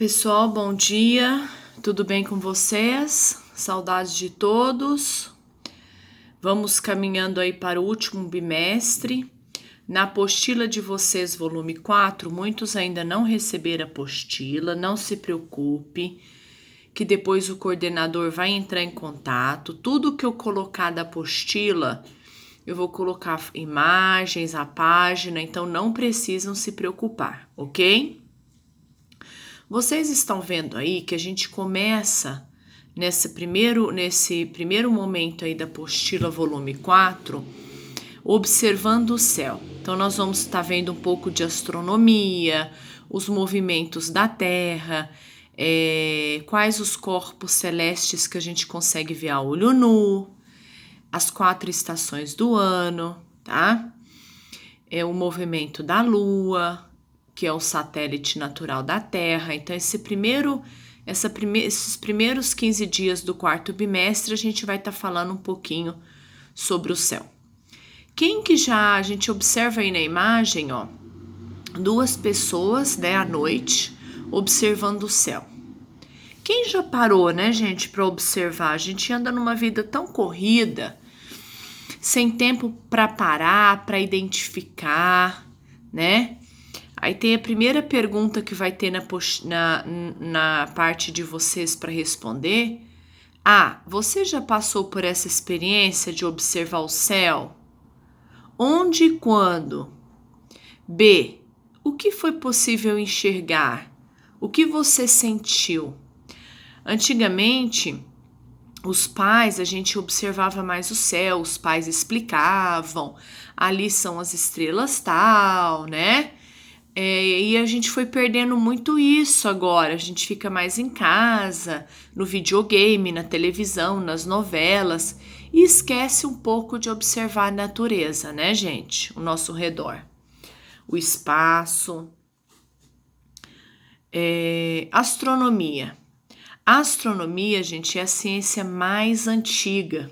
Pessoal, bom dia, tudo bem com vocês? Saudades de todos. Vamos caminhando aí para o último bimestre. Na apostila de vocês, volume 4, muitos ainda não receberam a apostila, não se preocupe, que depois o coordenador vai entrar em contato. Tudo que eu colocar da apostila, eu vou colocar imagens, a página, então não precisam se preocupar, ok? Vocês estão vendo aí que a gente começa nesse primeiro momento aí da apostila volume 4, observando o céu. Então nós vamos estar vendo um pouco de astronomia, os movimentos da Terra, quais os corpos celestes que a gente consegue ver a olho nu, as 4 estações do ano, tá? O movimento da Lua, que é o satélite natural da Terra. Então, esses primeiros 15 dias do quarto bimestre, a gente vai estar falando um pouquinho sobre o céu. Quem que a gente observa aí na imagem, ó, 2 pessoas, né, à noite, observando o céu. Quem já parou, né, gente, para observar? A gente anda numa vida tão corrida, sem tempo para parar, para identificar, né? Aí tem a primeira pergunta que vai ter na parte de vocês para responder. A. Você já passou por essa experiência de observar o céu? Onde e quando? B. O que foi possível enxergar? O que você sentiu? Antigamente, os pais, a gente observava mais o céu, os pais explicavam, ali são as estrelas tal, né? E a gente foi perdendo muito isso agora. A gente fica mais em casa, no videogame, na televisão, nas novelas e esquece um pouco de observar a natureza, né, gente? O nosso redor, o espaço. Astronomia. A astronomia, gente, é a ciência mais antiga.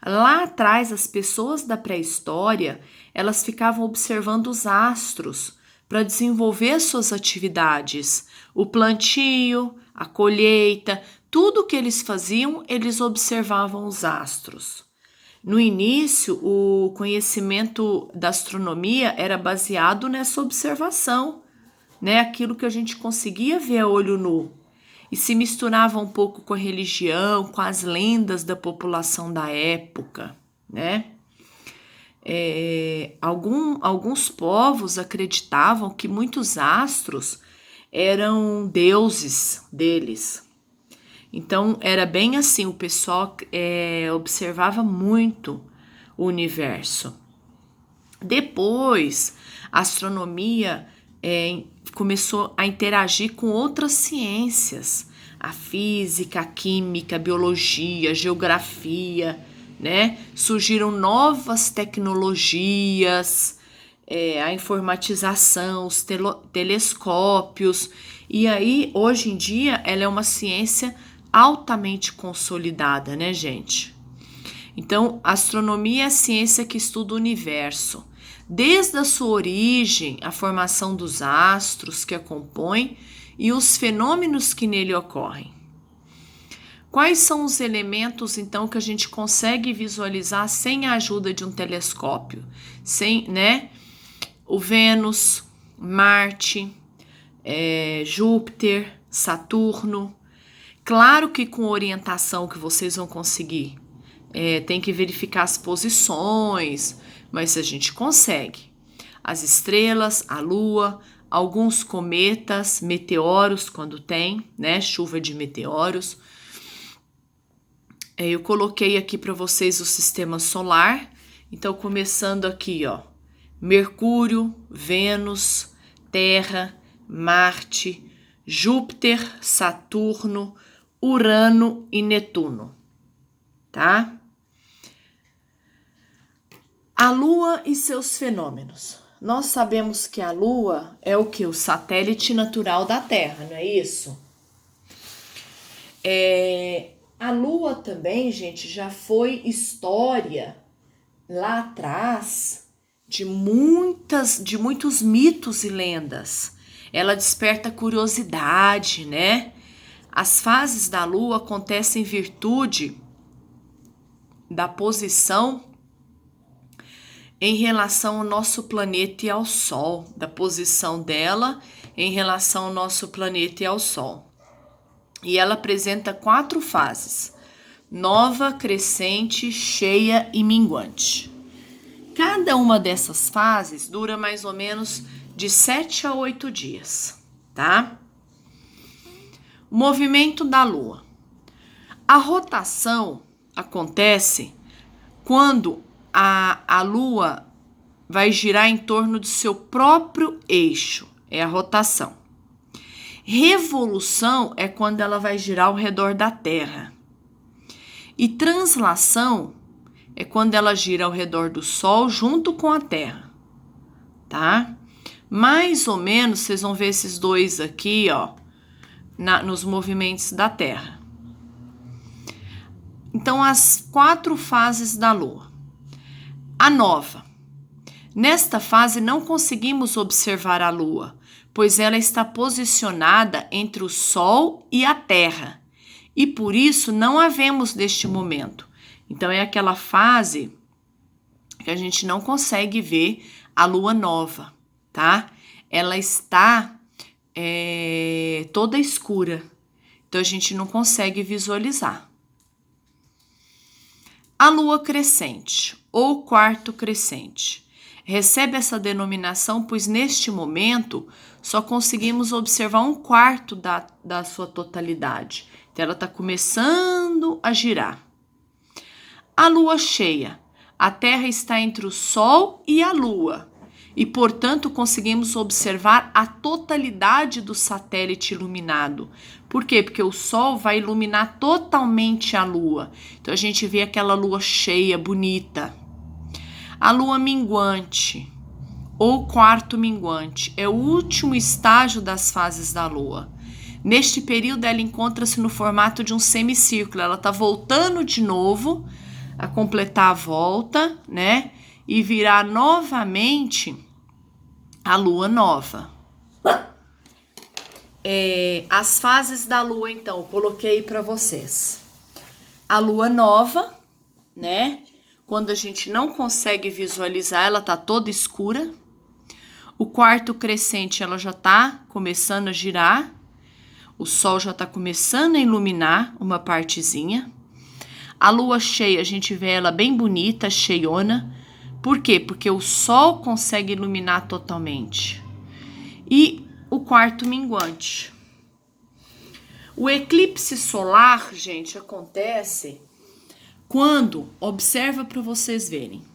Lá atrás, as pessoas da pré-história, elas ficavam observando os astros para desenvolver suas atividades, o plantio, a colheita, tudo que eles faziam, eles observavam os astros. No início, o conhecimento da astronomia era baseado nessa observação, né? Aquilo que a gente conseguia ver a olho nu. E se misturava um pouco com a religião, com as lendas da população da época, né? Alguns povos acreditavam que muitos astros eram deuses deles. Então, era bem assim, o pessoal observava muito o universo. Depois, a astronomia começou a interagir com outras ciências, a física, a química, a biologia, a geografia, né? Surgiram novas tecnologias, a informatização, os telescópios, e aí, hoje em dia, ela é uma ciência altamente consolidada, né, gente? Então, a astronomia é a ciência que estuda o universo, desde a sua origem, a formação dos astros que a compõem e os fenômenos que nele ocorrem. Quais são os elementos, então, que a gente consegue visualizar sem a ajuda de um telescópio? Né? O Vênus, Marte, Júpiter, Saturno. Claro que com orientação que vocês vão conseguir. Tem que verificar as posições, mas a gente consegue. As estrelas, a Lua, alguns cometas, meteoros, quando tem, né? Chuva de meteoros. Eu coloquei aqui para vocês o sistema solar. Então, começando aqui, ó, Mercúrio, Vênus, Terra, Marte, Júpiter, Saturno, Urano e Netuno, tá? A Lua e seus fenômenos. Nós sabemos que a Lua é o que? O satélite natural da Terra, não é isso? A Lua também, gente, já foi história lá atrás de muitos mitos e lendas. ela desperta curiosidade, né? As fases da lua acontecem em virtude da posição em relação ao nosso planeta e ao Sol, da posição dela em relação ao nosso planeta e ao Sol. E ela apresenta 4 fases: nova, crescente, cheia e minguante. Cada uma dessas fases dura mais ou menos de 7 a 8 dias, tá? O movimento da Lua. A rotação acontece quando a Lua vai girar em torno do seu próprio eixo, é a rotação. Revolução é quando ela vai girar ao redor da Terra. E translação é quando ela gira ao redor do Sol junto com a Terra, tá? Mais ou menos, vocês vão ver esses dois aqui, ó, nos movimentos da Terra. Então, as 4 fases da Lua. A nova. Nesta fase não conseguimos observar a Lua, pois ela está posicionada entre o Sol e a Terra, e por isso não a vemos neste momento. Então é aquela fase que a gente não consegue ver a Lua nova, tá? Ela está toda escura, então a gente não consegue visualizar. A Lua crescente ou quarto crescente recebe essa denominação, pois neste momento só conseguimos observar 1/4 da sua totalidade. Então ela está começando a girar. A Lua cheia. A Terra está entre o Sol e a Lua e, portanto, conseguimos observar a totalidade do satélite iluminado. Por quê? Porque o Sol vai iluminar totalmente a Lua. Então, a gente vê aquela Lua cheia, bonita. A Lua minguante, ou quarto minguante, é o último estágio das fases da Lua. Neste período, ela encontra-se no formato de um semicírculo. Ela está voltando de novo a completar a volta, né? E virar novamente a Lua nova. As fases da Lua, então, eu coloquei para vocês. A Lua nova, né? Quando a gente não consegue visualizar, ela tá toda escura. O quarto crescente, ela já tá começando a girar. O Sol já tá começando a iluminar uma partezinha. A Lua cheia, a gente vê ela bem bonita, cheiona. Por quê? Porque o Sol consegue iluminar totalmente. E o quarto minguante. O eclipse solar, gente, acontece quando, observa para vocês verem,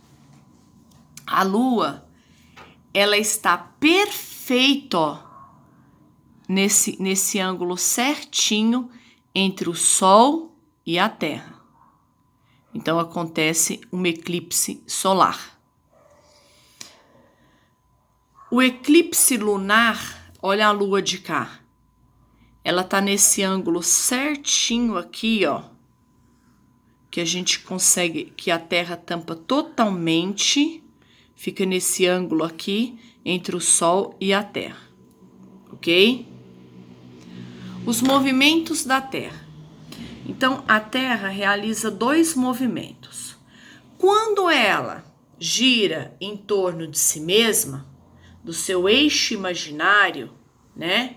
a Lua, ela está perfeita, ó, nesse ângulo certinho entre o Sol e a Terra. Então, acontece um eclipse solar. O eclipse lunar, olha a Lua de cá. Ela tá nesse ângulo certinho aqui, ó. Que a gente consegue, que a Terra tampa totalmente. Fica nesse ângulo aqui, entre o Sol e a Terra. Ok? Os movimentos da Terra. Então, a Terra realiza 2 movimentos. Quando ela gira em torno de si mesma, do seu eixo imaginário, né?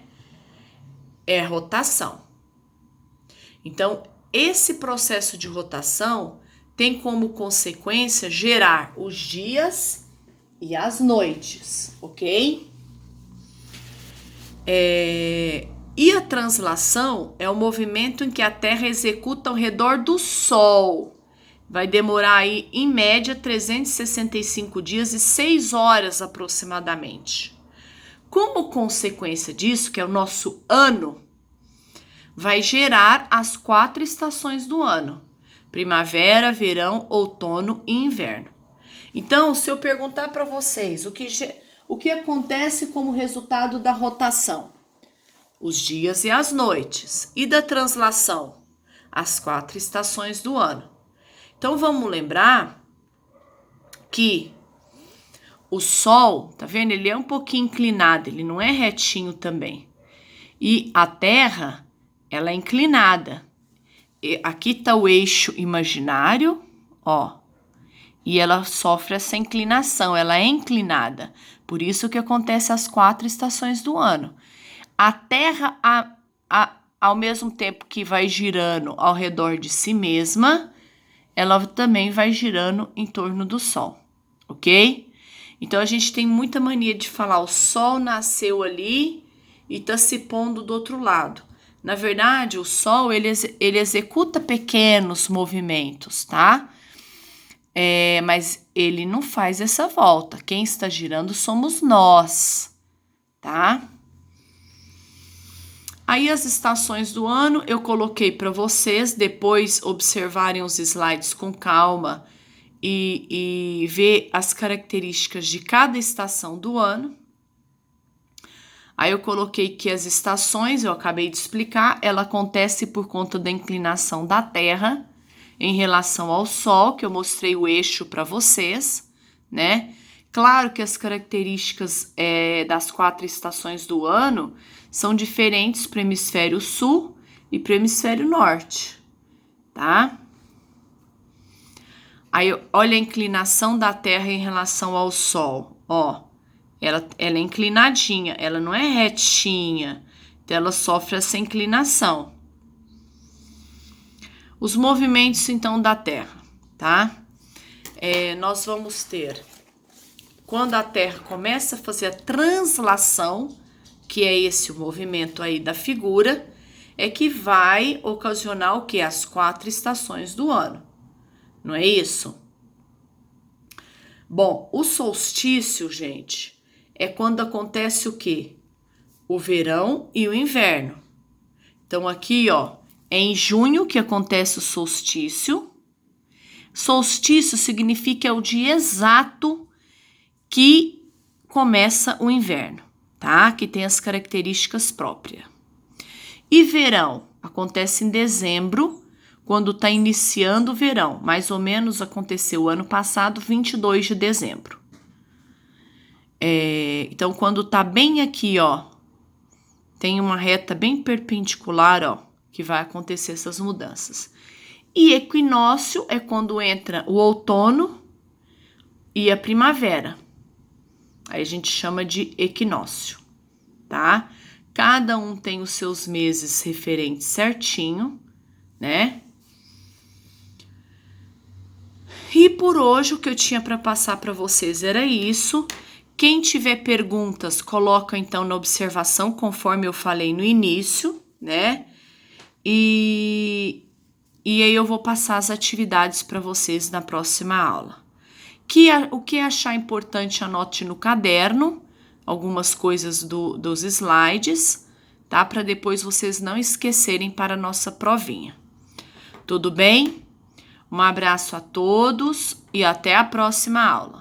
É rotação. Então, esse processo de rotação tem como consequência gerar os dias e as noites, ok? E a translação é o movimento em que a Terra executa ao redor do Sol. Vai demorar aí, em média, 365 dias e 6 horas aproximadamente. Como consequência disso, que é o nosso ano, vai gerar as 4 estações do ano: primavera, verão, outono e inverno. Então, se eu perguntar para vocês o que acontece como resultado da rotação? Os dias e as noites. E da translação? As 4 estações do ano. Então, vamos lembrar que o Sol, tá vendo? Ele é um pouquinho inclinado, ele não é retinho também. E a Terra, ela é inclinada. Aqui tá o eixo imaginário, ó. E ela sofre essa inclinação, ela é inclinada. Por isso que acontece as 4 estações do ano. A Terra, ao mesmo tempo que vai girando ao redor de si mesma, ela também vai girando em torno do Sol, ok? Então, a gente tem muita mania de falar o Sol nasceu ali e tá se pondo do outro lado. Na verdade, o Sol, ele executa pequenos movimentos, tá? Mas ele não faz essa volta. Quem está girando somos nós, tá? Aí as estações do ano eu coloquei para vocês depois observarem os slides com calma e ver as características de cada estação do ano. Aí eu coloquei que as estações, eu acabei de explicar, ela acontece por conta da inclinação da Terra em relação ao Sol, que eu mostrei o eixo para vocês, né? Claro que as características das 4 estações do ano são diferentes para o hemisfério sul e para o hemisfério norte, tá? Aí, olha a inclinação da Terra em relação ao Sol, ó. Ela é inclinadinha, ela não é retinha, então ela sofre essa inclinação. Os movimentos, então, da Terra, tá? Nós vamos ter, quando a Terra começa a fazer a translação, que é esse o movimento aí da figura, é que vai ocasionar o quê? As 4 estações do ano, não é isso? Bom, o solstício, gente, é quando acontece o quê? O verão e o inverno. Então, aqui, ó, é em junho que acontece o solstício. Solstício significa é o dia exato que começa o inverno, tá? Que tem as características próprias. E verão acontece em dezembro, quando tá iniciando o verão. Mais ou menos aconteceu o ano passado, 22 de dezembro. Então, quando tá bem aqui, ó, tem uma reta bem perpendicular, ó, que vai acontecer essas mudanças. E equinócio é quando entra o outono e a primavera. Aí a gente chama de equinócio, tá? Cada um tem os seus meses referentes certinho, né? E por hoje o que eu tinha para passar para vocês era isso. Quem tiver perguntas, coloca então na observação, conforme eu falei no início, né? E aí eu vou passar as atividades para vocês na próxima aula. O que achar importante, anote no caderno, algumas coisas dos slides, tá? Para depois vocês não esquecerem para a nossa provinha. Tudo bem? Um abraço a todos e até a próxima aula.